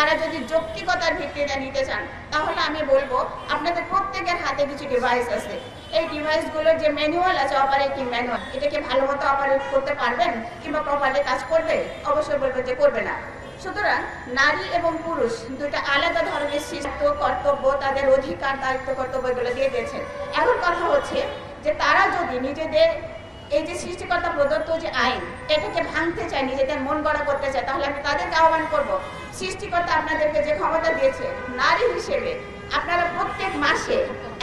তারা যদি যৌক্তিকতার ভিত্তিতে নিতে চান তাহলে আমি বলবো আপনাদের প্রত্যেকের হাতে কিছু ডিভাইস আছে। এই ডিভাইসগুলোর যে ম্যানুয়াল আছে, অপারেটিং ম্যানুয়াল, এটাকে ভালো মতো অপারেট করতে পারবেন কিংবা প্রপারলি কাজ করবে? অবশ্যই বলবো যে করবে না। সুতরাং নারী এবং পুরুষ দুইটা আলাদা ধরনের সৃষ্ট কর্তব্য, তাদের অধিকার, দায়িত্ব, কর্তব্য এগুলো দিয়ে দিয়েছেন। এখন কথা হচ্ছে যে তারা যদি নিজেদের এই যে সৃষ্টিকর্তা প্রদত্ত যে আইন, এটাকে ভাঙতে চায়, নিজেদের মন গড়া করতে চায়, তাহলে আমি তাদেরকে আহ্বান করব, সৃষ্টিকর্তা আপনাদেরকে যে ক্ষমতা দিয়েছে নারী হিসেবে, আপনারা প্রত্যেক মাসে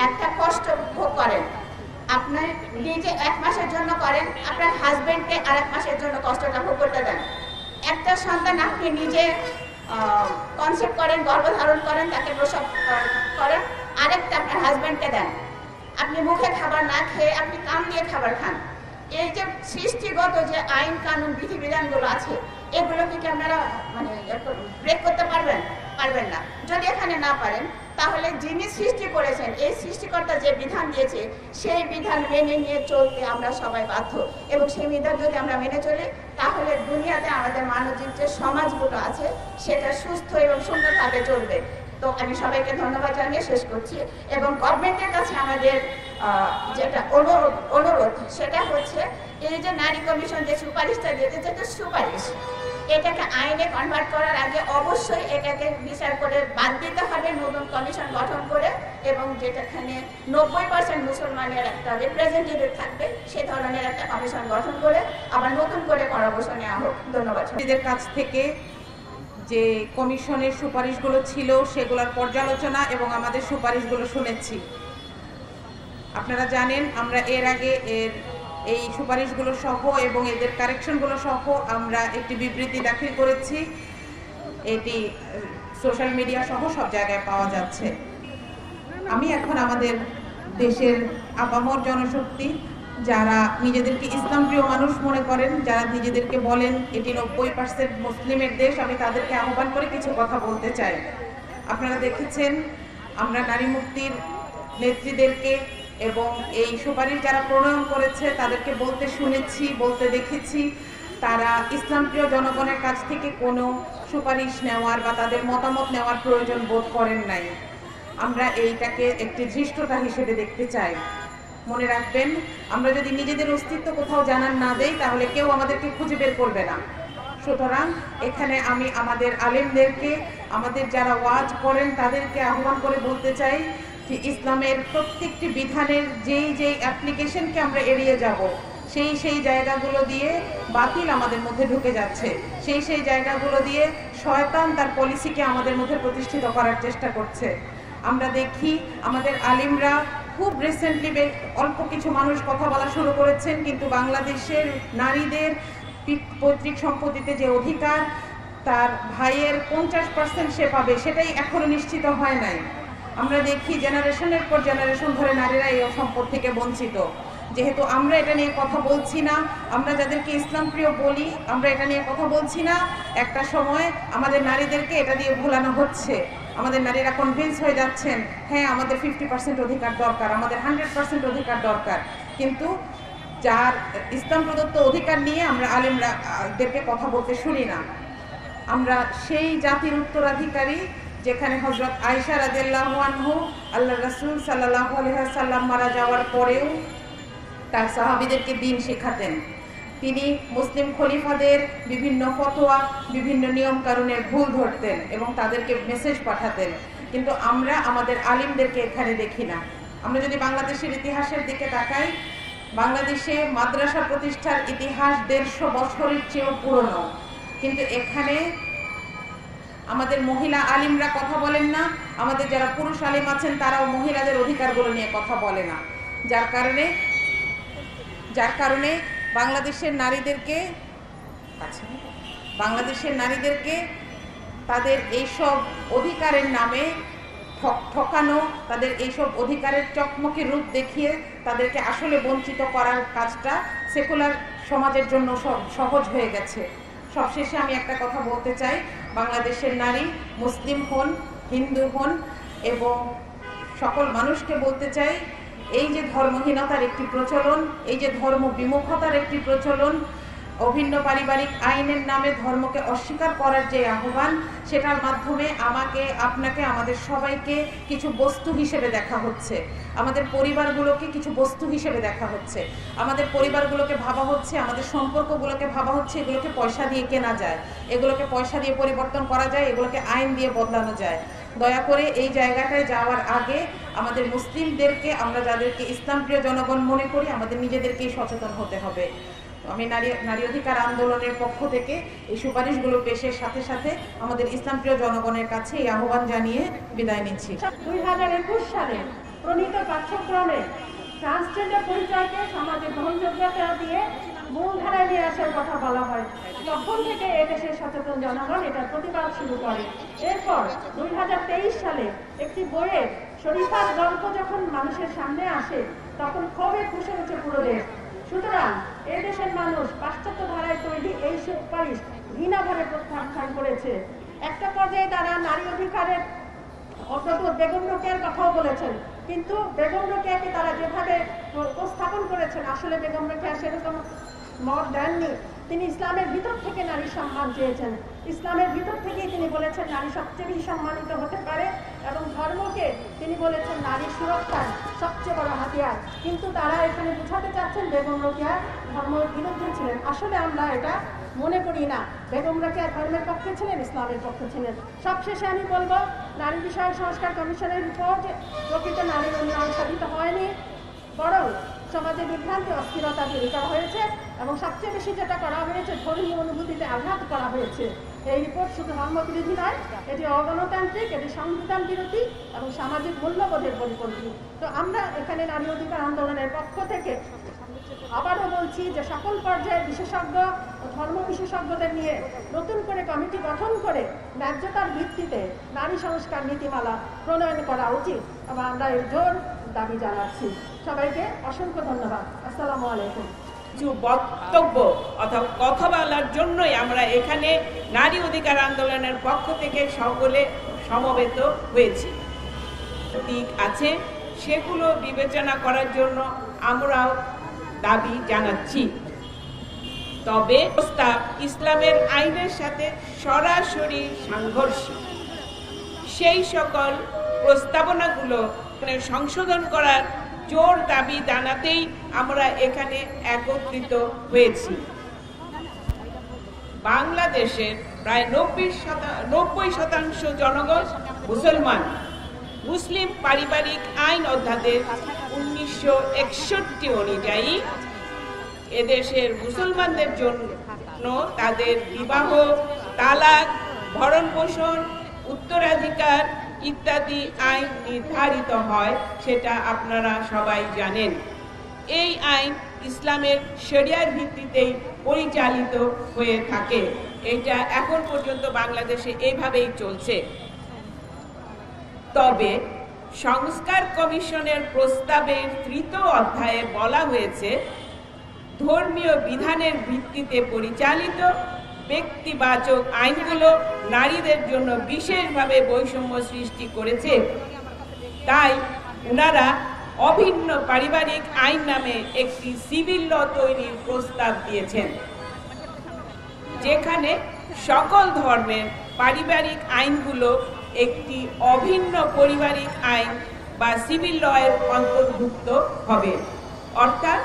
একটা কষ্ট ভোগ করেন। আপনার নিজে 1 মাসের জন্য করেন, আপনার হাজবেন্ডকে আরেক মাসের জন্য কষ্টটা ভোগ করতে দেন। একটা সন্তান আপনি নিজে কনসেপ্ট করেন, গর্ভধারণ করেন, তাকে প্রসব করেন, আরেকটা আপনার হাজবেন্ডকে দেন। আপনি মুখে খাবার না খেয়ে আপনি কান দিয়ে খাবার খান। এই যে সৃষ্টিগত যে আইন কানুন বিধিবিধানগুলো আছে, এগুলোকে কি আপনারা মানে ব্রেক করতে পারবেন? পারবেন না। যদি এখানে না পারেন তাহলে যিনি সৃষ্টি করেছেন, এই সৃষ্টিকর্তা যে বিধান দিয়েছে সেই বিধান মেনে নিয়ে চলতে আমরা সবাই বাধ্য। এবং সেই বিধান যদি আমরা মেনে চলি তাহলে দুনিয়াতে আমাদের মানবিক যে সমাজগুলো আছে সেটা সুস্থ এবং সুন্দরভাবে চলবে। তো আমি সবাইকে ধন্যবাদ জানিয়ে শেষ করছি। এবং গভর্নমেন্টের কাছে আমাদের যেটা অনুরোধ সেটা হচ্ছে, এই যে নারী কমিশন যে সুপারিশটা দিয়েছে, যেটা সুপারিশ, এটাকে আইনে কনভার্ট করার আগে অবশ্যই এটাকে বিচার করে বাদ দিতে হবে, নতুন কমিশন গঠন করে, এবং যেটাখানে 90% মুসলমানের একটা রিপ্রেজেন্টেটিভ থাকবে সে ধরনের একটা কমিশন গঠন করে আবার নতুন করে পরামর্শ নেওয়া হোক। ধন্যবাদ। এদের কাছ থেকে যে কমিশনের সুপারিশগুলো ছিল সেগুলোর পর্যালোচনা এবং আমাদের সুপারিশগুলো শুনেছি। আপনারা জানেন আমরা এর আগে এই সুপারিশগুলো সহ এবং এদের কারেকশনগুলো সহ আমরা একটি বিবৃতি দাখিল করেছি। এটি সোশ্যাল মিডিয়া সহ সব জায়গায় পাওয়া যাচ্ছে। আমি এখন আমাদের দেশের আপামর জনশক্তি, যারা নিজেদেরকে ইসলাম প্রিয় মানুষ মনে করেন, যারা নিজেদেরকে বলেন এটি 90% মুসলিমের দেশ, আমি তাদেরকে আহ্বান করে কিছু কথা বলতে চাই। আপনারা দেখেছেন আমরা নারী মুক্তির নেত্রীদেরকে এবং এই সুপারিশ যারা প্রণয়ন করেছে তাদেরকে বলতে শুনেছি, বলতে দেখেছি, তারা ইসলাম প্রিয় জনগণের কাছ থেকে কোনো সুপারিশ নেওয়ার বা তাদের মতামত নেওয়ার প্রয়োজন বোধ করেন নাই। আমরা এইটাকে একটি ধৃষ্টতা হিসেবে দেখতে চাই। মনে রাখবেন, আমরা যদি নিজেদের অস্তিত্ব কোথাও জানান না দেই তাহলে কেউ আমাদেরকে খুঁজে বের করবে না। সুতরাং এখানে আমি আমাদের আলেমদেরকে, আমাদের যারা ওয়াজ করেন তাদেরকে আহ্বান করে বলতে চাই যে ইসলামের প্রত্যেকটি বিধানের যেই অ্যাপ্লিকেশনকে আমরা এড়িয়ে যাব, সেই জায়গাগুলো দিয়ে বাতিল আমাদের মধ্যে ঢুকে যাচ্ছে, সেই জায়গাগুলো দিয়ে শয়তান তার পলিসিকে আমাদের মধ্যে প্রতিষ্ঠিত করার চেষ্টা করছে। আমরা দেখি আমাদের আলিমরা খুব রিসেন্টলি অল্প কিছু মানুষ কথা বলা শুরু করেছেন, কিন্তু বাংলাদেশের নারীদের পৈতৃক সম্পত্তিতে যে অধিকার তার ভাইয়ের 50% সে পাবে সেটাই এখনো নিশ্চিত হয় নাই। আমরা দেখি জেনারেশনের পর জেনারেশন ধরে নারীরা এই সম্পদ থেকে বঞ্চিত। যেহেতু আমরা এটা নিয়ে কথা বলছি না, আমরা যাদেরকে ইসলাম প্রিয় বলি আমরা এটা নিয়ে কথা বলছি না, একটা সময় আমাদের নারীদেরকে এটা দিয়ে ভোলানো হচ্ছে। আমাদের নারীরা কনভিন্স হয়ে যাচ্ছেন হ্যাঁ আমাদের 50% অধিকার দরকার, আমাদের 100% অধিকার দরকার, কিন্তু যার ইসলাম প্রদত্ত অধিকার নিয়ে আমরা আলেমরাদেরকে কথা বলতে শুনি না। আমরা সেই জাতির উত্তরাধিকারী যেখানে হযরত আয়েশা রাদিয়াল্লাহু আনহু আল্লাহ রাসূল সাল্লাল্লাহু আলাইহি ওয়াসাল্লাম মারা যাওয়ার পরেও তার সাহাবীদেরকে দ্বীন শেখাতেন। তিনি মুসলিম খলিফাদের বিভিন্ন ফতোয়া, বিভিন্ন নিয়ম কানুনের ভুল ধরতেন এবং তাদেরকে মেসেজ পাঠাতেন, কিন্তু আমরা আমাদের আলিমদেরকে এখানে দেখি না। আমরা যদি বাংলাদেশের ইতিহাসের দিকে তাকাই, বাংলাদেশে মাদ্রাসা প্রতিষ্ঠার ইতিহাস 150 বছরের চেয়েও পুরনো, কিন্তু এখানে আমাদের মহিলা আলিমরা কথা বলেন না, আমাদের যারা পুরুষ আলিম আছেন তারাও মহিলাদের অধিকারগুলো নিয়ে কথা বলে না, যার কারণে বাংলাদেশের নারীদেরকে তাদের এইসব অধিকারের নামে ঠকানো, তাদের এইসব অধিকারের চকমকি রূপ দেখিয়ে তাদেরকে আসলে বঞ্চিত করার কাজটা সেকুলার সমাজের জন্য সহজ হয়ে গেছে। সবশেষে আমি একটা কথা বলতে চাই, বাংলাদেশের নারী মুসলিম হন, হিন্দু হন এবং সকল মানুষকে বলতে চাই, এই যে ধর্মহীনতার একটি প্রচলন, এই যে ধর্ম বিমুখতার একটি প্রচলন, অভিন্ন পারিবারিক আইনের নামে ধর্মকে অস্বীকার করার যে আহ্বান, সেটার মাধ্যমে আমাকে, আপনাকে, আমাদের সবাইকে কিছু বস্তু হিসেবে দেখা হচ্ছে। আমাদের পরিবারগুলোকে কিছু বস্তু হিসেবে দেখা হচ্ছে। আমাদের পরিবারগুলোকে ভাবা হচ্ছে, আমাদের সম্পর্কগুলোকে ভাবা হচ্ছে এগুলোকে পয়সা দিয়ে কেনা যায়, এগুলোকে পয়সা দিয়ে পরিবর্তন করা যায়, এগুলোকে আইন দিয়ে বদলানো যায়। দয়া করে এই জায়গাটায় যাওয়ার আগে আমাদের মুসলিমদেরকে, আমরা যাদেরকে ইসলামপ্রিয় জনগণ মনে করি, আমাদের নিজেদেরকেই সচেতন হতে হবে। আমি নারী অধিকার আন্দোলনের পক্ষ থেকে এই সুপারিশগুলো পেশের সাথে সাথে আমাদের ইসলামপ্রিয় জনগণের কাছে এই আহ্বান জানিয়ে বিদায় নিচ্ছি। 2021 সালে প্রণীত পাঠ্যক্রমে ট্রান্সজেন্ডার পরিচয়কে সমাজে গ্রহণযোগ্যতা দিয়ে মূলধারায় নিয়ে আসার কথা বলা হয়। তখন থেকে এদেশের সচেতন জনগণ এটার প্রতিবাদ শুরু করে। এরপর 2023 সালে একটি বইয়ের শরীফার গল্প যখন মানুষের সামনে আসে, তখন ক্ষোভে ফুঁসে ওঠে পুরো দেশ। সুতরাং এদেশের মানুষ পাশ্চাত্য ধারায় তৈরি এই সুপারিশ ঘৃণাভাবে প্রত্যাখ্যান করেছে। একটা পর্যায়ে তারা নারী অধিকারের অগ্রদূত বেগম রোকেয়ার কথাও বলেছেন, কিন্তু বেগম রোকেয়াকে তারা যেভাবে উপস্থাপন করেছেন, আসলে বেগম রোকেয়া সেরকম মত দেননি। তিনি ইসলামের ভিতর থেকে নারী সম্মান চেয়েছেন। ইসলামের ভিতর থেকেই তিনি বলেছেন নারী সবচেয়ে বেশি সম্মানিত হতে পারে, এবং ধর্মকে তিনি বলেছেন নারীর সুরক্ষার সবচেয়ে বড় হাতিয়ার। কিন্তু তারা এখানে বোঝাতে চাচ্ছেন বেগম রোকেয়া ধর্মের বিরুদ্ধে ছিলেন। আসলে আমরা এটা মনে করি না। বেগম রোকেয়া ধর্মের পক্ষে ছিলেন, ইসলামের পক্ষে ছিলেন। সবশেষে আমি বলবো, নারী বিষয়ক সংস্কার কমিশনের রিপোর্ট প্রকৃত নারীর উন্নয়ন সাধিত হয়নি, বরং সমাজে বিভ্রান্তি, অস্থিরতা তৈরি করা হয়েছে, এবং সবচেয়ে বেশি যেটা করা হয়েছে ধর্মীয় অনুভূতিতে আঘাত করা হয়েছে। এই রিপোর্ট শুধু ধর্মবিরোধী নয়, এটি অগণতান্ত্রিক, এটি সংবিধান বিরোধী এবং সামাজিক মূল্যবোধের পরিপন্থী। তো আমরা এখানে নারী অধিকার আন্দোলনের পক্ষ থেকে আবারও বলছি যে সকল পর্যায়ে বিশেষজ্ঞ ও ধর্ম বিশেষজ্ঞদের নিয়ে নতুন করে কমিটি গঠন করে ন্যায্যতার ভিত্তিতে নারী সংস্কার নীতিমালা প্রণয়ন করা উচিত, এবং আমরা এর জোর দাবি জানাচ্ছি। সবাইকে অসংখ্য ধন্যবাদ। আসসালামু আলাইকুম। কিছু বক্তব্য অথবা কথা বলার জন্যই আমরা এখানে নারী অধিকার আন্দোলনের পক্ষ থেকে সকলে সমবেত হয়েছি। দিক আছে, সেগুলো বিবেচনা করার জন্য আমরাও দাবি জানাচ্ছি। তবে প্রস্তাব ইসলামের আইনের সাথে সরাসরি সাংঘর্ষিক। সেই সকল প্রস্তাবনাগুলো সংশোধন করার জোর দাবি জানাতেই আমরা এখানে একত্রিত হয়েছি। বাংলাদেশের প্রায় 90% জনগণ মুসলমান। মুসলিম পারিবারিক আইন অধ্যাদেশ 1961 অনুযায়ী এদেশের মুসলমানদের জন্য তাদের বিবাহ, তালাক, ভরণ পোষণ, উত্তরাধিকার ইত্যাদি আইন নির্ধারিত হয়, সেটা আপনারা সবাই জানেন। এই আইন ইসলামের শরিয়ার ভিত্তিতেই পরিচালিত হয়ে থাকে। এটা এখন পর্যন্ত বাংলাদেশে এইভাবেই চলছে। তবে সংস্কার কমিশনের প্রস্তাবের 3য় অধ্যায়ে বলা হয়েছে, ধর্মীয় বিধানের ভিত্তিতে পরিচালিত ব্যক্তিবাচক আইনগুলো নারীদের জন্য বিশেষভাবে বৈষম্য সৃষ্টি করেছে। তাই ওনারা অভিন্ন পারিবারিক আইন নামে একটি সিভিল ল তৈরির প্রস্তাব দিয়েছেন, যেখানে সকল ধর্মের পারিবারিক আইনগুলো একটি অভিন্ন পারিবারিক আইন বা সিভিল ল এর অন্তর্ভুক্ত হবে। অর্থাৎ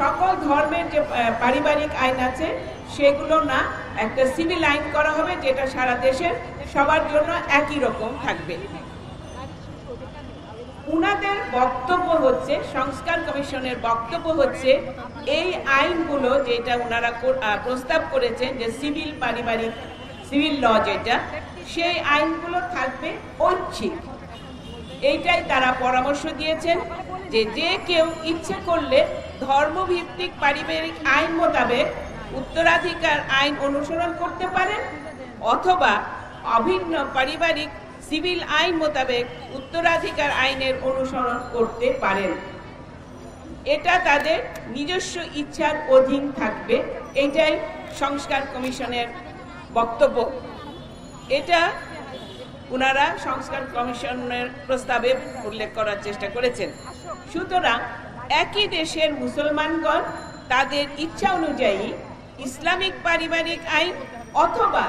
সকল ধর্মের যে পারিবারিক আইন আছে সেগুলো না, একটা সিভিল আইন করা হবে, যেটা সারা দেশের সবার জন্য একই রকম থাকবে। উনাদের বক্তব্য হচ্ছে, সংস্কার কমিশনের বক্তব্য হচ্ছে, এই আইনগুলো যেটা উনারা প্রস্তাব করেছেন যে সিভিল ল যেটা, সেই আইনগুলো থাকবে ঐচ্ছিক। এইটাই তারা পরামর্শ দিয়েছেন যে যে কেউ ইচ্ছে করলে ধর্মভিত্তিক পারিবারিক আইন মোতাবেক উত্তরাধিকার আইন অনুসরণ করতে পারেন, অথবা অভিন্ন পারিবারিক সিভিল আইন মোতাবেক উত্তরাধিকার আইনের অনুসরণ করতে পারেন। এটা তাদের নিজস্ব ইচ্ছার অধীন থাকবে। এটাই সংস্কার কমিশনের বক্তব্য। এটা ওনারা সংস্কার কমিশনের প্রস্তাবে উল্লেখ করার চেষ্টা করেছেন। সুতরাং একই দেশের মুসলমানগণ তাদের ইচ্ছা অনুযায়ী ইসলামিক পারিবারিক আইন অথবা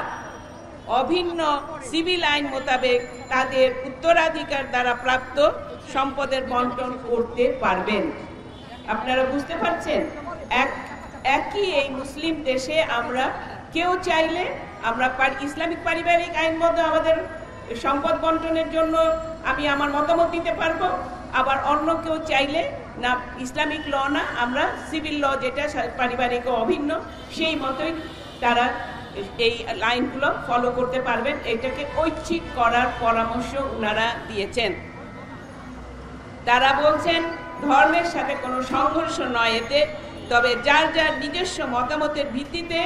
অভিন্ন সিভিল আইন মোতাবেক তাদের উত্তরাধিকার দ্বারা প্রাপ্ত সম্পদের বন্টন করতে পারবেন। আপনারা বুঝতে পারছেন, একই এই মুসলিম দেশে আমরা কেউ চাইলে আমরা ইসলামিক পারিবারিক আইন মতো আমাদের সম্পদ বন্টনের জন্য আমি আমার মতামত দিতে পারবো, আবার অন্য কেউ চাইলে না ইসলামিক ল না, আমরা সিভিল ল যেটা পারিবারিক ও অভিন্ন সেই মতোই তারা এই লাইনগুলো ফলো করতে পারবেন। এটাকে ঐচ্ছিক করার পরামর্শ ওনারা দিয়েছেন। তারা বলছেন ধর্মের সাথে কোনো সংঘর্ষ নয় এতে, তবে যার যার নিজস্ব মতামতের ভিত্তিতে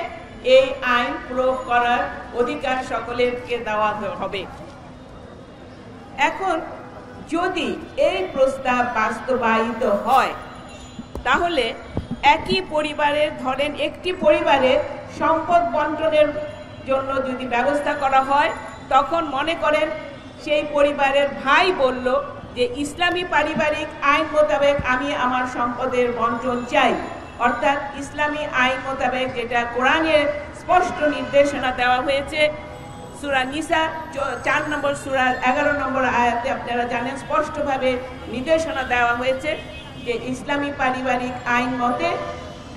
এই আইন প্রয়োগ করার অধিকার সকলকে দেওয়া হবে। এখন যদি এই প্রস্তাব বাস্তবায়িত হয় তাহলে একই পরিবারের, ধরেন একটি পরিবারের সম্পদ বন্টনের জন্য যদি ব্যবস্থা করা হয়, তখন মনে করেন সেই পরিবারের ভাই বলল যে ইসলামী পারিবারিক আইন মোতাবেক আমি আমার সম্পদের বন্টন চাই, অর্থাৎ ইসলামী আইন মোতাবেক যেটা কোরআনের স্পষ্ট নির্দেশনা দেওয়া হয়েছে। সূরা নিসা 4 নম্বর সূরার 11 নম্বর আয়াতে আপনারা জানেন স্পষ্টভাবে নির্দেশনা দেওয়া হয়েছে যে ইসলামী পারিবারিক আইন মতে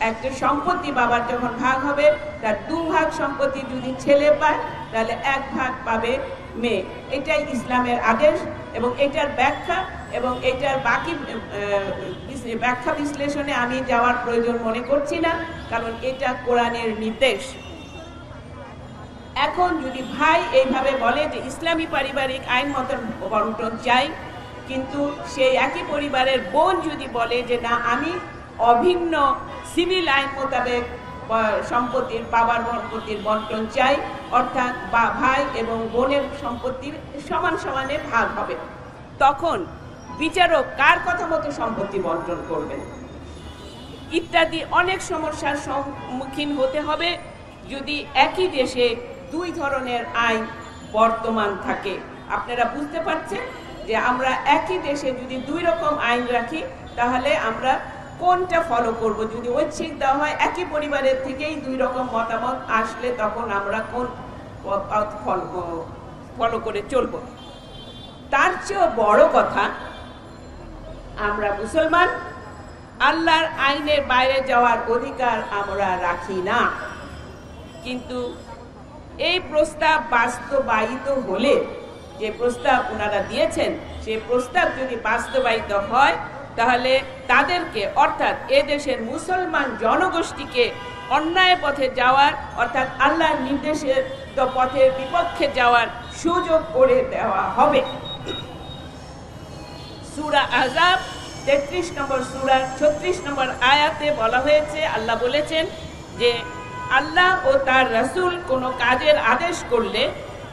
একটা সম্পত্তি বাবার যখন ভাগ হবে, তার 2 ভাগ সম্পত্তি যদি ছেলে পায় তাহলে 1 ভাগ পাবে মেয়ে। এটাই ইসলামের আদেশ এবং এটার ব্যাখ্যা এবং এটার বাকি ব্যাখ্যা বিশ্লেষণে আমি যাওয়ার প্রয়োজন মনে করছি না, কারণ এটা কোরআনের নির্দেশ। এখন যদি ভাই এইভাবে বলে যে ইসলামী পারিবারিক আইন মতো বন্টন চাই, কিন্তু সেই একই পরিবারের বোন যদি বলে যে না আমি অভিন্ন সিভিল আইন মোতাবেক সম্পত্তির বাবার সম্পত্তির বন্টন চাই, অর্থাৎ ভাই এবং বোনের সম্পত্তি সমান সমানে ভাগ হবে, তখন বিচারক কার কথা মতো সম্পত্তি বন্টন করবেন ইত্যাদি অনেক সমস্যার সম্মুখীন হতে হবে যদি একই দেশে 2 ধরনের আইন বর্তমান থাকে। আপনারা বুঝতে পারছেন যে আমরা একই দেশে যদি 2 রকম আইন রাখি তাহলে আমরা কোনটা ফলো করব। যদি ঐচ্ছিক দেওয়া হয়, একই পরিবারের থেকেই 2 রকম মতামত আসলে তখন আমরা কোন ফলো করে চলব। তার চেয়েও বড় কথা, আমরা মুসলমান, আল্লাহর আইনের বাইরে যাওয়ার অধিকার আমরা রাখি না। কিন্তু এই প্রস্তাব বাস্তবায়িত হলে, যে প্রস্তাব ওনারা দিয়েছেন সেই প্রস্তাব যদি বাস্তবায়িত হয় তাহলে তাদেরকে, অর্থাৎ এদেশের মুসলমান জনগোষ্ঠীকে অন্যায় পথে যাওয়ার, অর্থাৎ আল্লাহর নির্দেশের পথের বিপক্ষে যাওয়ার সুযোগ করে দেওয়া হবে। সূরা আহজাব 33 নম্বর সূরার 36 নম্বর আয়াতে বলা হয়েছে, আল্লাহ বলেছেন যে আল্লাহ ও তার রাসূল কোনো কাজের আদেশ করলে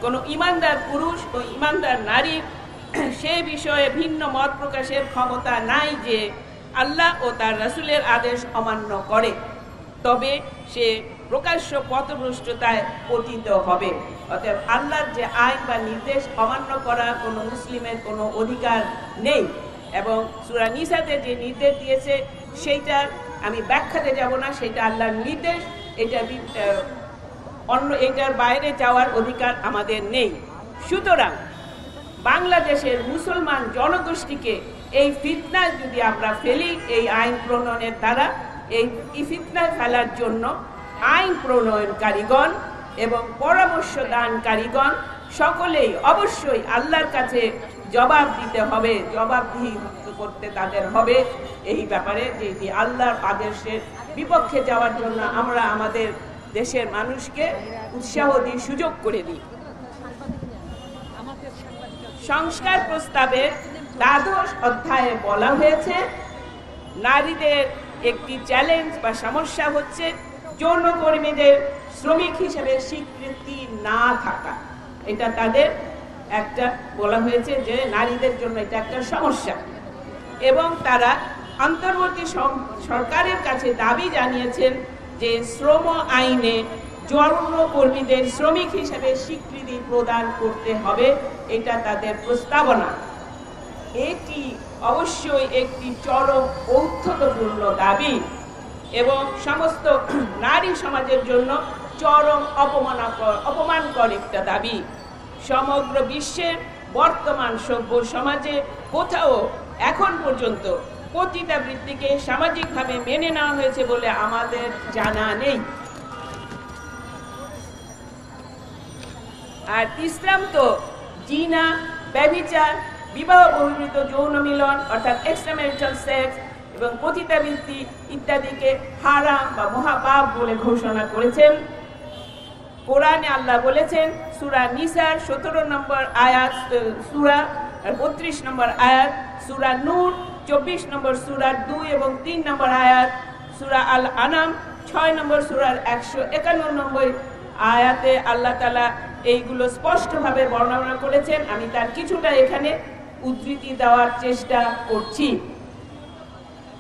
কোনো ঈমানদার পুরুষ ও ঈমানদার নারী সে বিষয়ে ভিন্ন মত প্রকাশের ক্ষমতা নাই যে আল্লাহ ও তার রাসূলের আদেশ অমান্য করে, তবে সে প্রকাশ্য পথভ্রষ্টতায় পতিত হবে। অতএব আল্লাহর যে আইন বা নির্দেশ অমান্য করা কোনো মুসলিমের কোনো অধিকার নেই। এবং সূরা নিসাতে যে নির্দেশ দিয়েছে সেইটার আমি ব্যাখ্যাতে যাব না, সেটা আল্লাহর নির্দেশ, এটার বাইরে যাওয়ার অধিকার আমাদের নেই। সুতরাং বাংলাদেশের মুসলমান জনগোষ্ঠীকে এই ফিতনায় যদি আমরা ফেলি, এই আইন প্রণয়নের দ্বারা এই ফিতনায় ফেলার জন্য আইন প্রণয়নকারীগণ এবং পরামর্শ দানকারীগণ সকলেই অবশ্যই আল্লাহর কাছে জবাব দিতে হবে, জবাবদিহি করতে তাদের হবে এই ব্যাপারে যে আল্লাহর আদেশের বিপক্ষে যাওয়ার জন্য আমরা আমাদের দেশের মানুষকে উৎসাহ দিয়ে সুযোগ করে দিই। সংস্কার প্রস্তাবের 12 অধ্যায়ে বলা হয়েছে নারীদের একটি চ্যালেঞ্জ বা সমস্যা হচ্ছে যৌনকর্মীদের শ্রমিক হিসেবে স্বীকৃতি না থাকা। এটা তাদের একটা বলা হয়েছে যে নারীদের জন্য এটা একটা সমস্যা, এবং তারা অন্তর্বর্তী সরকারের কাছে দাবি জানিয়েছেন যে শ্রম আইনে যৌনকর্মীদের শ্রমিক হিসেবে স্বীকৃতি প্রদান করতে হবে, এটা তাদের প্রস্তাবনা। এটি অবশ্যই একটি চরম ঔদ্ধত্যপূর্ণ দাবি। এবং সমস্ত নারী সমাজের জন্য চরম অপমানকর একটা দাবি। সমগ্র বিশ্বের বর্তমান সভ্য সমাজে কোথাও এখন পর্যন্ত পতিতাবৃত্তিকে সামাজিকভাবে মেনে নেওয়া হয়েছে বলে আমাদের জানা নেই। আর ইসলাম তো জিনা, ব্যভিচার, বিবাহ বহির্ভূত যৌন মিলন অর্থাৎ এক্সট্রাম্যারিটাল সেক্স এবং পতিতাবৃত্তি ইত্যাদিকে হারাম বা মহাপাপ বলে ঘোষণা করেছেন। কোরআনে আল্লাহ বলেছেন সূরা নিসার 17 নম্বর আয়াত, সূরা 32 নম্বর আয়াত, সূরা নূর 24 নম্বর সূরার 2 এবং 3 নম্বর আয়াত, সূরা আল আনাম 6 নম্বর সূরার 151 নম্বর আয়াতে আল্লাহ তাআলা এইগুলো স্পষ্টভাবে বর্ণনা করেছেন। আমি তার কিছুটা এখানে উদ্ধৃতি দেওয়ার চেষ্টা করছি।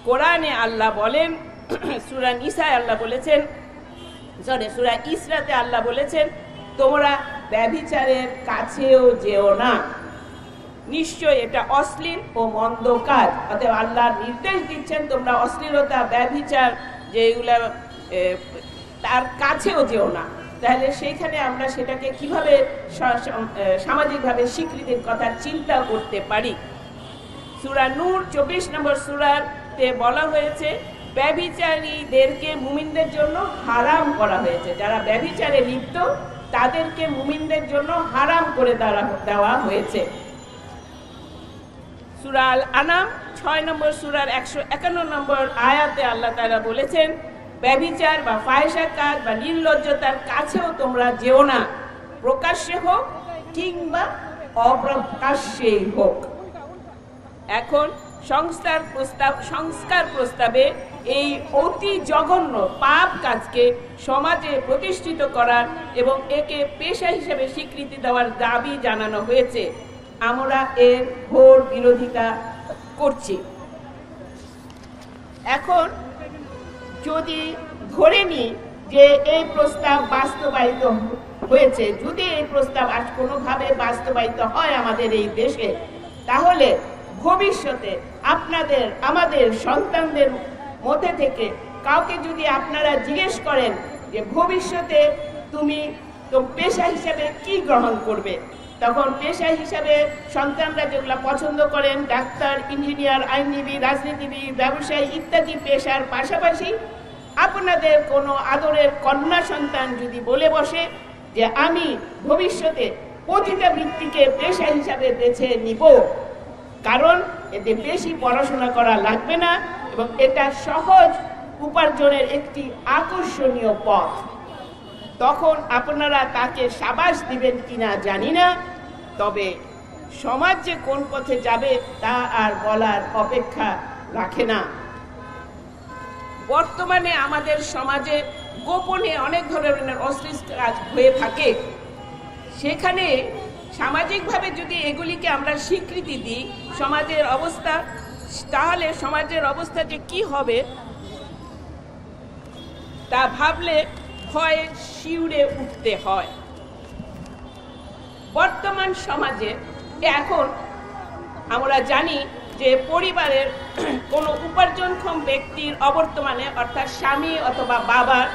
কোরআনে আল্লাহ বলেন, সূরা নিসায় আল্লাহ বলেছেন, সূরা ইসরাতে আল্লাহ বলেছেন, তোমরা ব্যভিচারের কাছেও যেও না, নিশ্চয় এটা অশ্লীল ও মন্দ কাজ। অতএব আল্লাহ নির্দেশ দিচ্ছেন তোমরা অশ্লীলতা, ব্যভিচার যেগুলা তার কাছেও যেও না। তাহলে সেইখানে আমরা সেটাকে কিভাবে সামাজিকভাবে স্বীকৃতির কথা চিন্তা করতে পারি। সূরা নূর 24 নম্বর সূরাতে বলা হয়েছে ব্যভিচারীদেরকে মুমিনদের জন্য হারাম করা হয়েছে। যারা ব্যভিচারে লিপ্ত তাদেরকে মুমিনদের জন্য হারাম করে দেওয়া হয়েছে। সূরা আল আনাম 6 নম্বর সূরার 151 নম্বর আয়াতে আল্লাহ তাআলা বলেছেন, ব্যভিচার বা ফাহিশা কাজ বা নির্লজ্জতার কাছেও তোমরা যেও না, প্রকাশ্যে হোক কিংবা অপ্রকাশ্যেই হোক। এখন সংস্কার প্রস্তাবে এই অতি জঘন্য পাপ কাজকে সমাজে প্রতিষ্ঠিত করার এবং একে পেশা হিসেবে স্বীকৃতি দেওয়ার দাবি জানানো হয়েছে। আমরা এর ঘোর বিরোধিতা করছি। এখন যদি ধরে নিই যে এই প্রস্তাব বাস্তবায়িত হয়েছে, যদি এই প্রস্তাব আজ কোনোভাবে বাস্তবায়িত হয় আমাদের এই দেশে, তাহলে ভবিষ্যতে আপনাদের আমাদের সন্তানদের মধ্যে থেকে কাউকে যদি আপনারা জিজ্ঞেস করেন যে ভবিষ্যতে তুমি তো পেশা হিসেবে কি গ্রহণ করবে, তখন পেশা হিসেবে সন্তানরা যেগুলো পছন্দ করেন ডাক্তার, ইঞ্জিনিয়ার, আইনজীবী, রাজনীতিবিদ, ব্যবসায়ী ইত্যাদি পেশার পাশাপাশি আপনাদের কোনো আদরের কন্যা সন্তান যদি বলে বসে যে আমি ভবিষ্যতে পতিতাবৃত্তিকে পেশা হিসাবে বেছে নিব, কারণ এতে বেশি পড়াশোনা করা লাগবে না এবং এটা সহজ উপার্জনের একটি আকর্ষণীয় পথ, তখন আপনারা তাকে সাবাস দিবেন কিনা জানি না, তবে সমাজ যে কোন পথে যাবে তা আর বলার অপেক্ষা রাখে না। বর্তমানে আমাদের সমাজে গোপনে অনেক ধরনের অশ্লীল কাজ হয়ে থাকে। সেখানে সামাজিকভাবে যদি এগুলিকে আমরা স্বীকৃতি দিই সমাজের অবস্থা, তাহলে সমাজের অবস্থা যে কি হবে তা ভাবলে ভয়ে শিউরে উঠতে হয়। বর্তমান সমাজে এখন আমরা জানি যে পরিবারের কোনো উপার্জনক্ষম ব্যক্তির অবর্তমানে অর্থাৎ স্বামী অথবা বাবার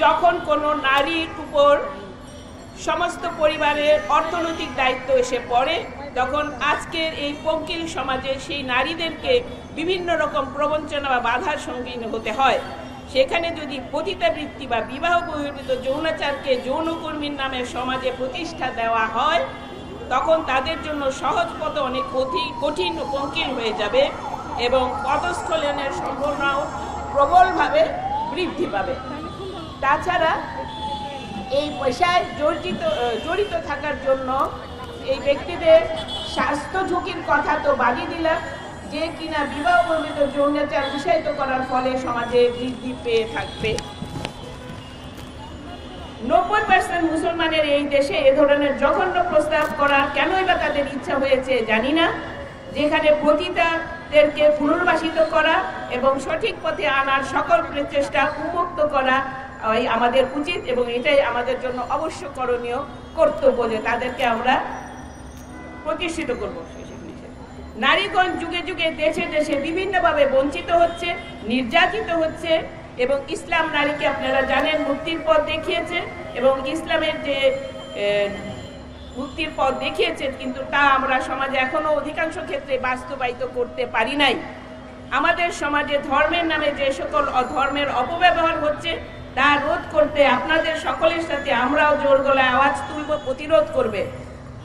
যখন কোনো নারীর উপর সমস্ত পরিবারের অর্থনৈতিক দায়িত্ব এসে পড়ে, তখন আজকের এই পঙ্কিল সমাজে সেই নারীদেরকে বিভিন্ন রকম প্রবঞ্চনা বা বাধার সম্মুখীন হতে হয়। সেখানে যদি পতিতাবৃত্তি বা বিবাহ বহির্ভূত যৌনাচারকে যৌনকর্মীর নামে সমাজে প্রতিষ্ঠা দেওয়া হয়, তখন তাদের জন্য সহজ পথ অনেক কঠিন ও পঙ্কিল হয়ে যাবে এবং পদস্খলনের সম্ভাবনাও প্রবলভাবে বৃদ্ধি পাবে। তাছাড়া এই পেশায় জড়িত থাকার জন্য এই ব্যক্তিদের স্বাস্থ্য ঝুঁকির কথা তো বাদই দিলাম, যে কিনা বিবাহ বহির্ভূত যৌনাচার উৎসাহিত করার ফলে সমাজে বৃদ্ধি পেয়ে থাকবে। 90% মুসলমানের এই দেশে এ ধরনের জঘন্য প্রস্তাব করার কেনই বা তাদের ইচ্ছা হয়েছে জানি না, যেখানে পতিতাদেরকে পুনর্বাসিত করা এবং সঠিক পথে আনার সকল প্রচেষ্টা উন্মুক্ত করা আমাদের উচিত এবং এটাই আমাদের জন্য অবশ্য করণীয় কর্তব্য যে তাদেরকে আমরা প্রতিষ্ঠিত করব। নারীগণ যুগে যুগে দেশে দেশে বিভিন্নভাবে বঞ্চিত হচ্ছে, নির্যাতিত হচ্ছে, এবং ইসলাম নারীকে আপনারা জানেন মুক্তির পথ দেখিয়েছে, এবং ইসলামের যে মুক্তির পথ দেখিয়েছে, কিন্তু তা আমরা সমাজে এখনো অধিকাংশ ক্ষেত্রে বাস্তবায়িত করতে পারি নাই। আমাদের সমাজে ধর্মের নামে যে সকল ধর্মের অপব্যবহার হচ্ছে তা রোধ করতে আপনাদের সকলের সাথে আমরাও জোর গলায় আওয়াজ তুলব, প্রতিরোধ করবে।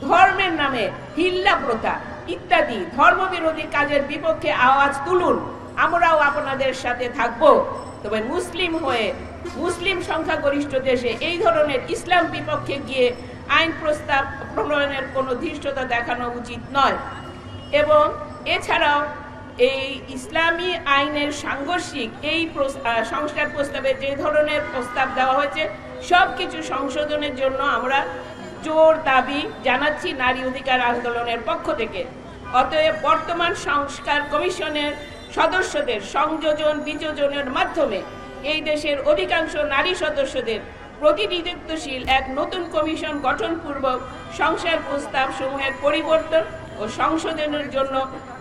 ধর্মের নামে হিল্লা প্রথা ইত্যাদি ধর্মবিরোধী কাজের বিপক্ষে আওয়াজ তুলুন, আমরাও আপনাদের সাথে থাকব। তবে মুসলিম হয়ে মুসলিম সংখ্যাগরিষ্ঠ দেশে এই ধরনের ইসলাম বিপক্ষে গিয়ে আইন প্রস্তাব প্রণয়নের কোনো ধৃষ্টতা দেখানো উচিত নয়। এবং এছাড়াও এই ইসলামী আইনের সাংঘর্ষিক এই সংস্কার প্রস্তাবে যে ধরনের প্রস্তাব দেওয়া হয়েছে সব কিছু সংশোধনের জন্য আমরা জোর দাবি জানাচ্ছি নারী অধিকার আন্দোলনের পক্ষ থেকে। অতএব বর্তমান সংস্কার কমিশনের সদস্যদের সংযোজন বিযোজনের মাধ্যমে এই দেশের অধিকাংশ নারী সদস্যদের প্রতিনিধিত্বশীল এক নতুন কমিশন গঠনপূর্বক সংস্কার প্রস্তাব সমূহের পরিবর্তন ও সংশোধনের জন্য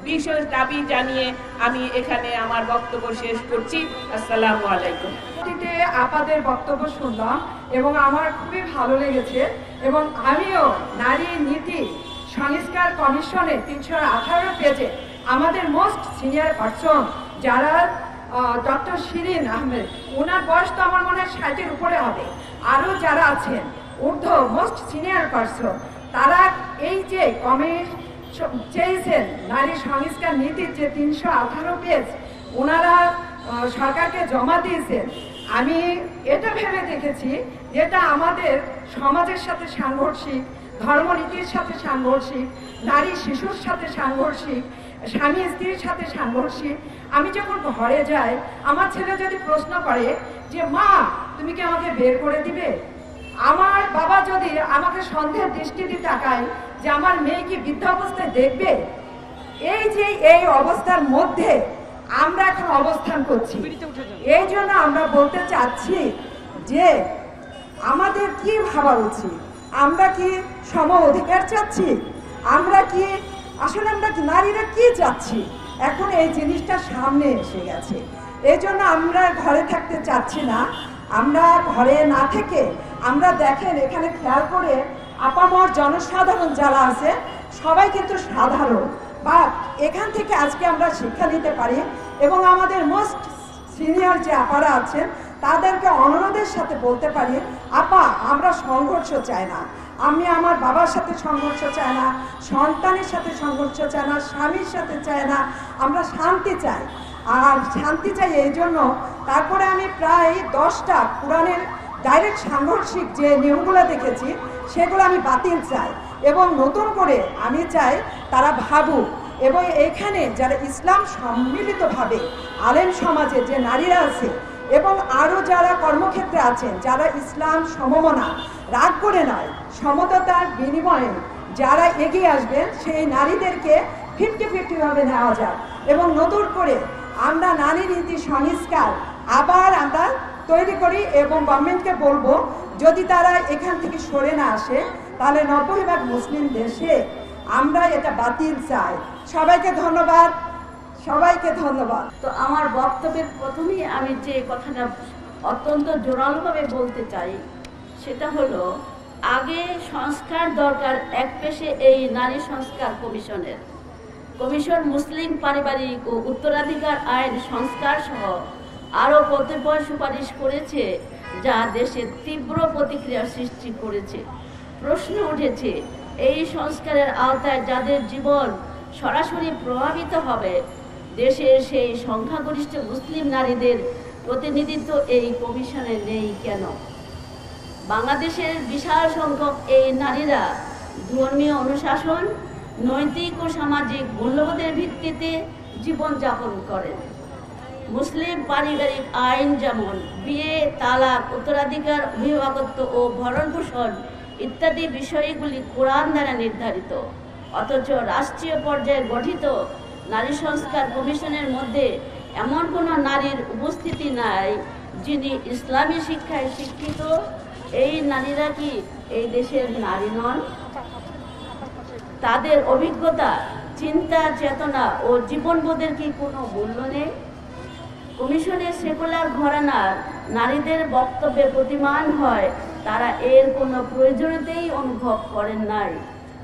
বিশেষ দাবি জানিয়ে আমি এখানে আমার বক্তব্য শেষ করছি। আসসালামু আলাইকুম। আপনাদের বক্তব্য শুনলাম এবং আমার খুবই ভালো লেগেছে, এবং আমিও নারী নীতি সংস্কার কমিশনের 318 পেজে আমাদের মোস্ট সিনিয়র পারসন যারা ডক্টর শিরিন আহমেদ, ওনার বয়স তো আমার মনে হয় 60-এর উপরে হবে, আরও যারা আছেন ঊর্ধ্ব মোস্ট সিনিয়র পারসন, তারা এই যে চেয়েছেন নারী সংস্কার নীতির যে 318 পেজ ওনারা সরকারকে জমা দিয়েছেন, আমি এটা ভেবে দেখেছি যেটা আমাদের সমাজের সাথে সাংঘর্ষিক, ধর্মনীতির সাথে সাংঘর্ষিক, নারী শিশুর সাথে সাংঘর্ষিক, স্বামী স্ত্রীর সাথে সাংঘর্ষিক। আমি যখন ঘরে যাই, আমার ছেলে যদি প্রশ্ন করে যে মা তুমি কি আমাকে বের করে দিবে, আমার বাবা যদি আমাকে সন্দেহের দৃষ্টিতে তাকায় যে আমার মেয়ে কি বৃদ্ধাবস্থায় দেখবে, এই অবস্থার মধ্যে আমরা এখন অবস্থান করছি। এই জন্য আমরা বলতে চাচ্ছি যে আমাদের কি ভাবা উচিত, আমরা কি সম অধিকার চাচ্ছি, আমরা কি আসলে আমরা নারীরা কি চাচ্ছি, এখন এই জিনিসটা সামনে এসে গেছে। এই জন্য আমরা ঘরে থাকতে চাচ্ছি না, আমরা ঘরে না থেকে আমরা দেখেন এখানে খেয়াল করে আপামর জনসাধারণ যারা আছে সবাই কিন্তু সাধারণ, বা এখান থেকে আজকে আমরা শিক্ষা নিতে পারি, এবং আমাদের মোস্ট সিনিয়র যে আপারা আছেন তাদেরকে অনুরোধের সাথে বলতে পারি, আপা আমরা সংঘর্ষ চাই না, আমি আমার বাবার সাথে সংঘর্ষ চাই না, সন্তানের সাথে সংঘর্ষ চাই না, স্বামীর সাথে চাই না, আমরা শান্তি চাই। আর শান্তি চাই এই জন্য তারপরে আমি প্রায় 10টা কোরআনের ডাইরেক্ট সাংঘর্ষিক যে নিয়মগুলো দেখেছি সেগুলো আমি বাতিল চাই, এবং নতুন করে আমি চাই তারা ভাবুক, এবং এখানে যারা ইসলাম সম্মিলিতভাবে আলেম সমাজে যে নারীরা আছে এবং আরও যারা কর্মক্ষেত্রে আছেন, যারা ইসলাম সমমনা রাগ করে নয় সমতার বিনিময়ে যারা এগিয়ে আসবেন, সেই নারীদেরকে 50-50 ভাবে নেওয়া যায়, এবং নতুন করে আমরা নারী নীতি সংস্কার আবার আমরা তৈরি করি, এবং গভর্নমেন্টকে বলবো যদি তারা এখান থেকে সরে না আসে তাহলে 90% মুসলিম দেশে আমরা এটা বাতিল চাই। সবাইকে ধন্যবাদ, সবাইকে ধন্যবাদ। তো আমার বক্তব্যের প্রথমেই আমি যে কথাটা অত্যন্ত জোরালোভাবে বলতে চাই সেটা হলো, আগে সংস্কার দরকার এক পেশে এই নারী সংস্কার কমিশন মুসলিম পারিবারিক ও উত্তরাধিকার আইন সংস্কার সহ আরও কতিপয় সুপারিশ করেছে যা দেশে তীব্র প্রতিক্রিয়া সৃষ্টি করেছে। প্রশ্ন উঠেছে, এই সংস্কারের আওতায় যাদের জীবন সরাসরি প্রভাবিত হবে দেশের সেই সংখ্যাগরিষ্ঠ মুসলিম নারীদের প্রতিনিধিত্ব এই কমিশনে নেই কেন? বাংলাদেশের বিশাল সংখ্যক এই নারীরা ধর্মীয় অনুশাসন, নৈতিক ও সামাজিক মূল্যবোধের ভিত্তিতে জীবনযাপন করেন। মুসলিম পারিবারিক আইন যেমন বিয়ে, তালাক, উত্তরাধিকার, অভিভাবকত্ব ও ভরণপোষণ ইত্যাদি বিষয়গুলি কোরআন দ্বারা নির্ধারিত, অথচ রাষ্ট্রীয় পর্যায়ে গঠিত নারী সংস্কার কমিশনের মধ্যে এমন কোনো নারীর উপস্থিতি নাই যিনি ইসলামী শিক্ষায় শিক্ষিত। এই নারীরা কি এই দেশের নারী নন? তাদের অভিজ্ঞতা চিন্তা চেতনা ও জীবনবোধের কি কোনো মূল্য নেই? কমিশনের সেকুলার ঘরানার নারীদের বক্তব্যে প্রতিমান হয় তারা এর কোনো প্রয়োজনীয়তাই অনুভব করেন নাই।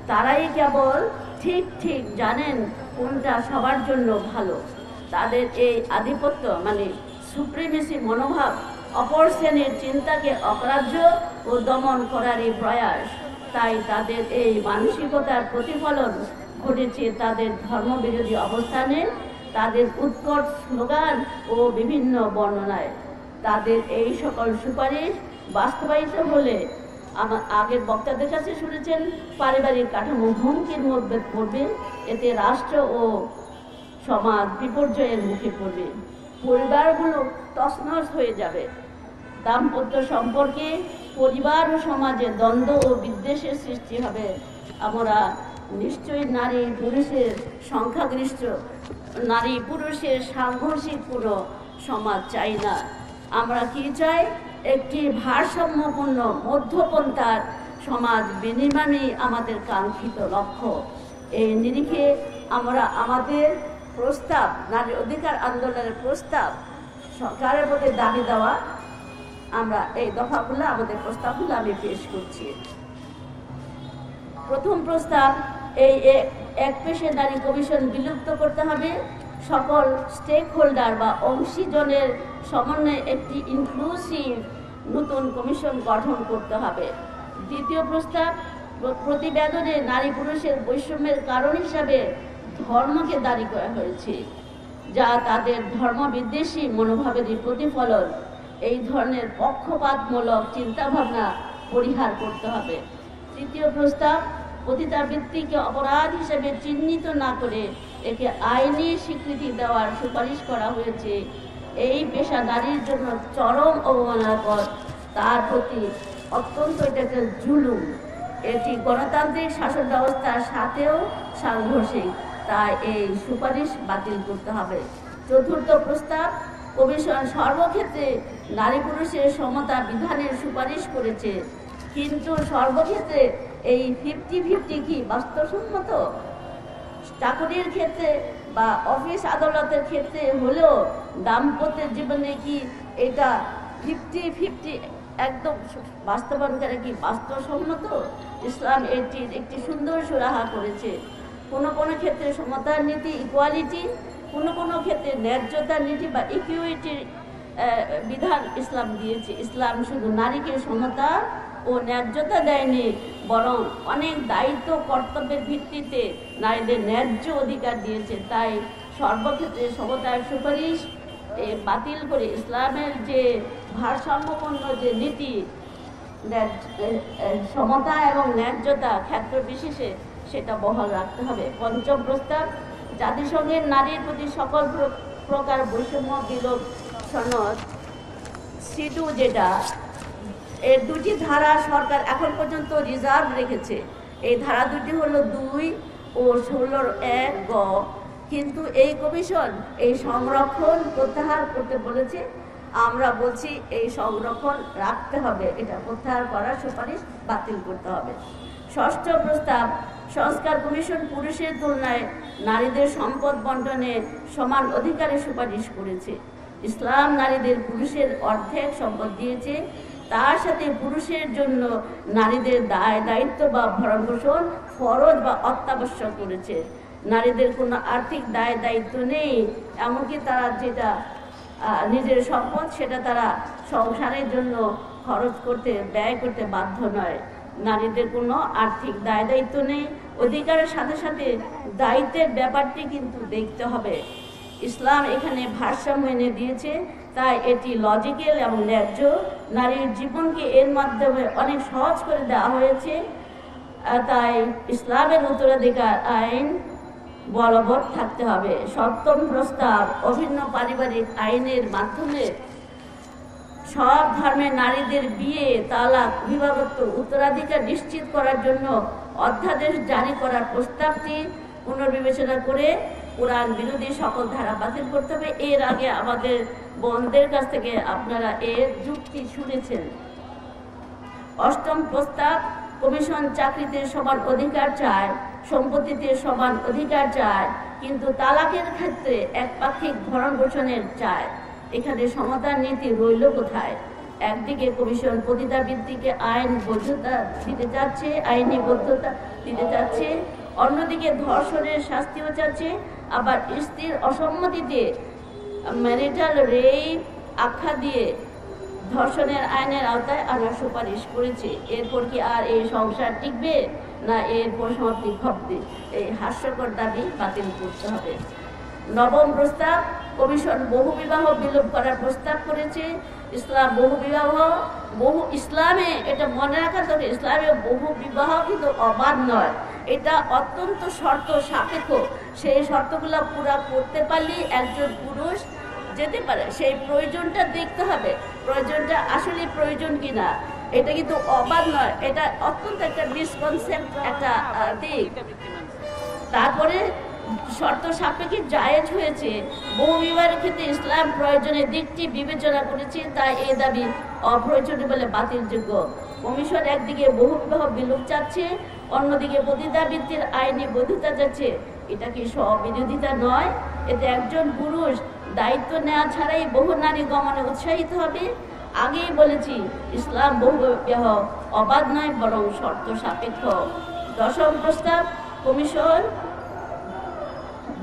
তারাই কেবল ঠিক ঠিক জানেন কোনটা সবার জন্য ভালো। তাদের এই আধিপত্য মানে সুপ্রিমেসি মনোভাব অপর শ্রেণীর চিন্তাকে অগ্রাহ্য ও দমন করারই প্রয়াস। তাই তাদের এই মানসিকতার প্রতিফলন ঘটেছে তাদের ধর্মবিরোধী অবস্থানে, তাদের উৎকট স্লোগান ও বিভিন্ন বর্ণনায়। তাদের এই সকল সুপারিশ বাস্তবায়িত হলে আমার আগের বক্তাদের কাছে শুনেছেন পারিবারিক কাঠামো হুমকির মধ্যে পড়বে, এতে রাষ্ট্র ও সমাজ বিপর্যয়ের মুখে পড়বে, পরিবারগুলো তছনছ হয়ে যাবে। দাম্পত্য সম্পর্কে পরিবার ও সমাজে দ্বন্দ্ব ও বিদ্বেষের সৃষ্টি হবে। আমরা নিশ্চয়ই নারী পুরুষের সংখ্যাগরিষ্ঠ নারী পুরুষের সাংঘর্ষিক কোনো সমাজ চাই না। আমরা কি চাই? একটি ভারসাম্যপূর্ণ মধ্যপন্থার সমাজ বিনির্মাণই আমাদের কাঙ্ক্ষিত লক্ষ্য। এই নিরিখে আমরা আমাদের প্রস্তাব, নারী অধিকার আন্দোলনের প্রস্তাব সরকারের প্রতি দাবি দেওয়া, আমরা এই দফাগুলো আমাদের প্রস্তাবগুলো আমি পেশ করছি। প্রথম প্রস্তাব, এই এক পেশে নারী কমিশন বিলুপ্ত করতে হবে। সকল স্টেক হোল্ডার বা অংশীজনের সমন্বয়ে একটি ইনক্লুসিভ নতুন কমিশন গঠন করতে হবে। দ্বিতীয় প্রস্তাব, প্রতিবেদনে নারী পুরুষের বৈষম্যের কারণ হিসাবে ধর্মকে দায়ী করা হয়েছে, যা তাদের ধর্মবিদ্বেষী মনোভাবেরই প্রতিফলন। এই ধরনের পক্ষপাতমূলক চিন্তাভাবনা পরিহার করতে হবে। তৃতীয় প্রস্তাব, পতিতাবৃত্তিকে অপরাধ হিসেবে চিহ্নিত না করে একে আইনি স্বীকৃতি দেওয়ার সুপারিশ করা হয়েছে। এই পেশা নারীর জন্য চরম অবমাননাকর, তার প্রতি অত্যন্ত এটা একটা জুলুম, এটি গণতান্ত্রিক শাসন ব্যবস্থার সাথেও সাংঘর্ষিক, তাই এই সুপারিশ বাতিল করতে হবে। চতুর্থ প্রস্তাব, কমিশন সর্বক্ষেত্রে নারী পুরুষের সমতা বিধানের সুপারিশ করেছে, কিন্তু সর্বক্ষেত্রে এই 50-50 কি বাস্তবসম্মত? চাকরির ক্ষেত্রে বা অফিস আদালতের ক্ষেত্রে হলেও দাম্পত্যের জীবনে কি এটা 50-50 একদম বাস্তবায়ন করা কি বাস্তবসম্মত? ইসলাম এটির একটি সুন্দর সুরাহা করেছে। কোনো কোনো ক্ষেত্রে সমতার নীতি, ইকুয়ালিটি, কোনো কোনো ক্ষেত্রে ন্যায্যতার নীতি বা ইকুইটির বিধান ইসলাম দিয়েছে। ইসলাম শুধু নারীকে সমতা ও ন্যায্যতা দেয়নি, বরং অনেক দায়িত্ব কর্তব্যের ভিত্তিতে নারীদের ন্যায্য অধিকার দিয়েছে। তাই সর্বক্ষেত্রে সমতার সুপারিশ বাতিল করে ইসলামের যে ভারসাম্যপূর্ণ যে নীতি, সমতা এবং ন্যায্যতা ক্ষেত্র বিশেষে সেটা বহাল রাখতে হবে। পঞ্চম প্রস্তাব, জাতিসংঘের নারীর প্রতি সকল প্রকার বৈষম্য বিলোপ সনদ সিডু, যেটা এর দুটি ধারা সরকার এখন পর্যন্ত রিজার্ভ রেখেছে। এই ধারা দুটি হলো 2 ও 16(1) গ, কিন্তু এই কমিশন এই সংরক্ষণ প্রত্যাহার করতে বলেছে। আমরা বলছি এই সংরক্ষণ রাখতে হবে, এটা প্রত্যাহার করার সুপারিশ বাতিল করতে হবে। ষষ্ঠ প্রস্তাব, সংস্কার কমিশন পুরুষের তুলনায় নারীদের সম্পদ বন্টনে সমান অধিকারের সুপারিশ করেছে। ইসলাম নারীদের পুরুষের অর্ধেক সম্পদ দিয়েছে, তার সাথে পুরুষের জন্য নারীদের দায় দায়িত্ব বা ভরণ-পোষণ ফরজ বা অত্যাবশ্যক করেছে। নারীদের কোনো আর্থিক দায় দায়িত্ব নেই, এমনকি তারা যেটা নিজের সম্পদ সেটা তারা সংসারের জন্য খরচ করতে, ব্যয় করতে বাধ্য নয়। নারীদের কোনো আর্থিক দায় দায়িত্ব নেই। অধিকারের সাথে সাথে দায়িত্বের ব্যাপারটি কিন্তু দেখতে হবে। ইসলাম এখানে ভারসাম্য এনে দিয়েছে, তাই এটি লজিক্যাল এবং ন্যায্য। নারীর জীবনকে এর মাধ্যমে অনেক সহজ করে দেওয়া হয়েছে, তাই ইসলামের উত্তরাধিকার আইন বলবৎ থাকতে হবে। সপ্তম প্রস্তাব, অভিন্ন পারিবারিক আইনের মাধ্যমে সব ধর্মের নারীদের বিয়ে, তালাক, বিবাহত্ব, উত্তরাধিকার নিশ্চিত করার জন্য অধ্যাদেশ জারি করার প্রস্তাবটি পুনর্বিবেচনা করে কোরআন বিরোধী সকল ধারা বাতিল করতে হবে। এর আগে আমাদের বোনদের কাছ থেকে আপনারা এর যুক্তি শুনেছেন। অষ্টম প্রস্তাব, কমিশন চাকরিতে সমান অধিকার চায়, সম্পত্তিতে সমান অধিকার চায়, কিন্তু তালাকের ক্ষেত্রে একপাক্ষিক ভরণ পোষণের চায়। এখানে সমাধান নীতি রইল কোথায়? একদিকে কমিশন পতিতাবৃত্তিকে আইন বৈধতা দিতে চাচ্ছে, আইনি বৈধতা দিতে চাচ্ছে, অন্যদিকে ধর্ষণের শাস্তিও চাচ্ছে, আবার স্ত্রীর অসম্মতিতে ম্যারিটাল রেপ আখ্যা দিয়ে ধর্ষণের আইনের আওতায় আনার সুপারিশ করেছে। এরপর কি আর এই সংসার টিকবে, না এরপর সমাপ্তি ঘটবে? এই হাস্যকর দাবি বাতিল করতে হবে। নবম প্রস্তাব, কমিশন বহুবিবাহ বিলোপ করার প্রস্তাব করেছে। ইসলাম ইসলামে এটা মনে রাখা দরকার, ইসলামে বহু বিবাহ কিন্তু অবাধ নয়, এটা অত্যন্ত শর্ত সাপেক্ষ। সেই শর্তগুলো পুরা করতে পারলেই একজন পুরুষ যেতে পারে। সেই প্রয়োজনটা দেখতে হবে, প্রয়োজনটা আসলে প্রয়োজন কিনা। এটা কিন্তু অবাধ নয়, এটা অত্যন্ত একটা মিসকনসেপ্ট একটা দিক। তারপরে শর্ত সাপেক্ষে জায়েজ হয়েছে। বহু বিবাহের ক্ষেত্রে ইসলাম প্রয়োজনের দিকটি বিবেচনা করেছে, তাই এই দাবি অপ্রয়োজনীয় বলে বাতিলযোগ্য। কমিশন একদিকে বহু বিবাহ বিলোপ চাচ্ছে, অন্যদিকে পতিতাবৃত্তির আইনি বৈধতা চাচ্ছে। এটা কি স্ববিরোধিতা নয়? এতে একজন পুরুষ দায়িত্ব নেওয়া ছাড়াই বহু নারী গমনে উৎসাহিত হবে। আগেই বলেছি, ইসলাম বহু বিবাহ অবাধ নয়, বরং শর্ত সাপেক্ষ। দশম প্রস্তাব, কমিশন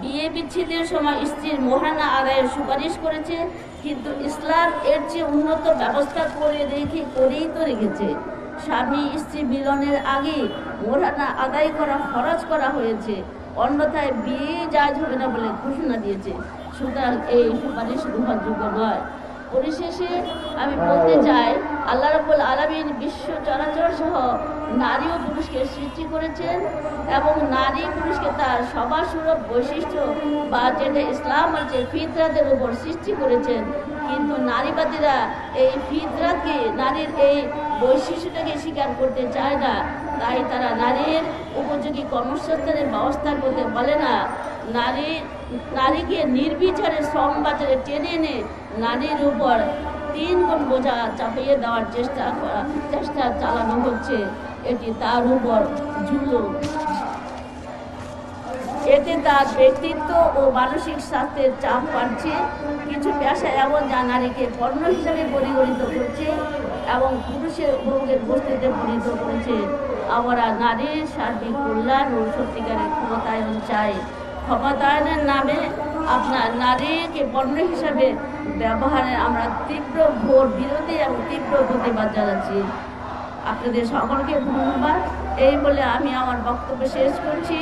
বিয়ে বিচ্ছেদের সময় স্ত্রীর মোহরানা আদায়ের সুপারিশ করেছে, কিন্তু ইসলাম এর চেয়ে উন্নত ব্যবস্থা করেই তো রেখেছে। স্বামী স্ত্রী মিলনের আগে মোহরানা আদায় করা ফরজ করা হয়েছে, অন্যথায় বিয়ে জায়েজ হবে না বলে ঘোষণা দিয়েছে। সুতরাং এই সুপারিশ গ্রহণযোগ্য নয়। পরিশেষে আমি বলতে চাই, আল্লাহ রাব্বুল আলামিন বিশ্ব চরাচর সহ নারী ও পুরুষকে সৃষ্টি করেছেন এবং নারী পুরুষকে তার স্বভাবস্বরূপ বৈশিষ্ট্য বা যেটা ইসলাম আছে ফিতরাতের উপর সৃষ্টি করেছেন। কিন্তু নারীবাদীরা এই ফিতরাতকে, নারীর এই বৈশিষ্ট্যটাকে স্বীকার করতে চায় না, তাই তারা নারীর উপযোগী কর্মসংস্থানের ব্যবস্থা করতে বলে না। নারীকে নির্বিচারে শ্রম বাজারে টেনে এনে নারীর উপর 3 গুণ বোঝা চাপিয়ে দেওয়ার চেষ্টা চালানো হচ্ছে। এটি তার উপর জুলুম। এতে তার ব্যক্তিত্ব ও মানসিক স্বাস্থ্যের চাপ বাড়ছে। কিছু পেশা এমন যা নারীকে পণ্য হিসাবে পরিগণিত করছে এবং পুরুষের উপভোগের বস্তুতে পরিণত করেছে। আমরা নারীর সার্বিক কল্যাণ ও সত্যিকারের ক্ষমতায়ন চাই। ক্ষমতায়নের নামে আপনার নারীকে পণ্য হিসাবে ব্যবহারে আমরা ঘোর বিরোধী এবং তীব্র প্রতিবাদ জানাচ্ছি। আপনাদের সকলকে ধন্যবাদ। এই বলে আমি আমার বক্তব্য শেষ করছি।